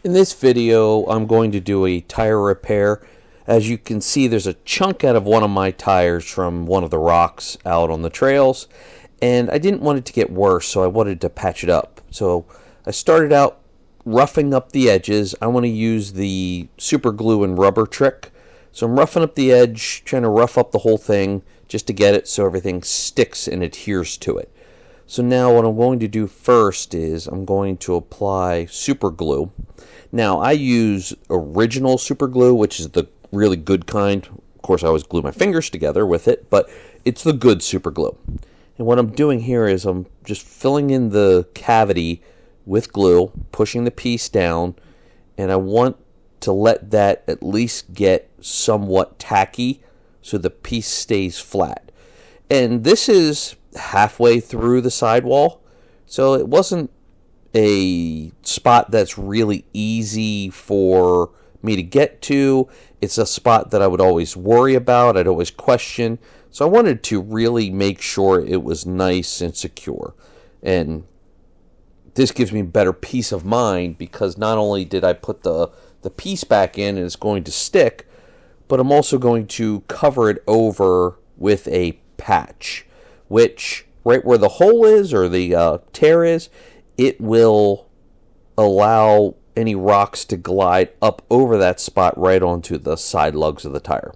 In this video, I'm going to do a tire repair. As you can see, there's a chunk out of one of my tires from one of the rocks out on the trails, and I didn't want it to get worse, so I wanted to patch it up. So I started out roughing up the edges. I want to use the super glue and rubber trick. So I'm roughing up the edge, trying to rough up the whole thing just to get it so everything sticks and adheres to it. So now what I'm going to do first is I'm going to apply super glue. Now I use original super glue, which is the really good kind. Of course I always glue my fingers together with it, but it's the good super glue. And what I'm doing here is I'm just filling in the cavity with glue, pushing the piece down, and I want to let that at least get somewhat tacky so the piece stays flat. And this is halfway through the sidewall, so it wasn't a spot that's really easy for me to get to. It's a spot that I would always worry about, I'd always question, so I wanted to really make sure it was nice and secure. And this gives me better peace of mind because not only did I put the piece back in and it's going to stick, but I'm also going to cover it over with a patch, which right where the hole is or the tear is, it will allow any rocks to glide up over that spot right onto the side lugs of the tire.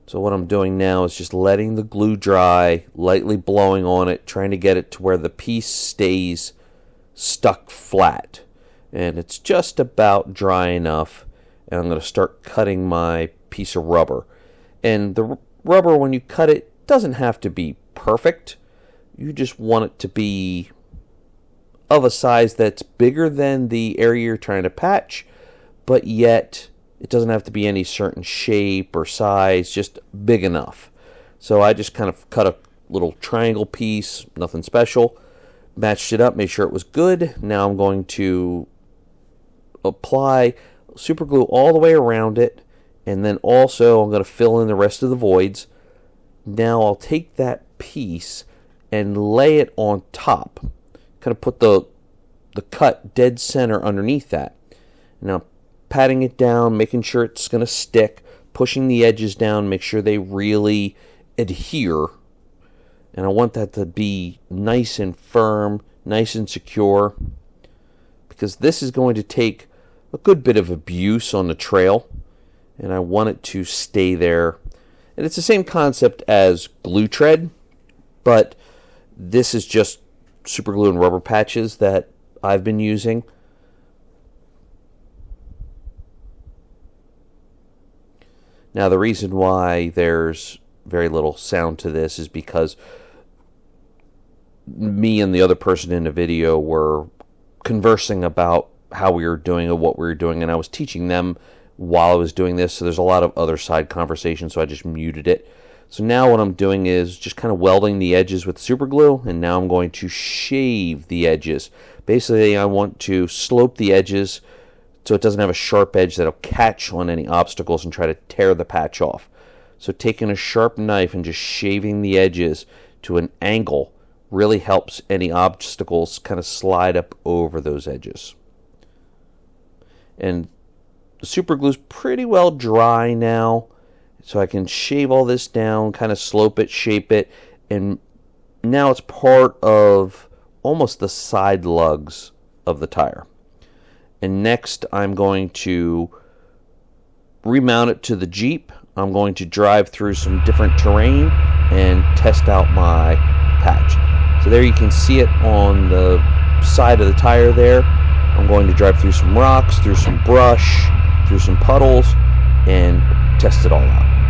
So what I'm doing now is just letting the glue dry, lightly blowing on it, trying to get it to where the piece stays stuck flat. And it's just about dry enough, and I'm going to start cutting my piece of rubber. And the rubber, when you cut it, doesn't have to be perfect. You just want it to be of a size that's bigger than the area you're trying to patch, but yet it doesn't have to be any certain shape or size, just big enough. So I just kind of cut a little triangle piece, nothing special, matched it up, made sure it was good. Now I'm going to apply super glue all the way around it, and then also I'm going to fill in the rest of the voids. Now I'll take that piece and lay it on top, kind of put the cut dead center underneath that. Now patting it down, making sure it's going to stick, pushing the edges down, make sure they really adhere. And I want that to be nice and firm, nice and secure, because this is going to take a good bit of abuse on the trail, and I want it to stay there. And it's the same concept as glue tread, but this is just super glue and rubber patches that I've been using. Now the reason why there's very little sound to this is because me and the other person in the video were conversing about how we were doing and what we were doing, and I was teaching them while I was doing this, so there's a lot of other side conversation, so I just muted it. So now what I'm doing is just kind of welding the edges with super glue, and now I'm going to shave the edges. Basically, I want to slope the edges so it doesn't have a sharp edge that'll catch on any obstacles and try to tear the patch off. So taking a sharp knife and just shaving the edges to an angle really helps any obstacles kind of slide up over those edges. And the super glue's pretty well dry now, so I can shave all this down, kind of slope it, shape it, and now it's part of almost the side lugs of the tire. And next I'm going to remount it to the Jeep. I'm going to drive through some different terrain and test out my patch. So there you can see it on the side of the tire there. I'm going to drive through some rocks, through some brush, through some puddles, and test it all out.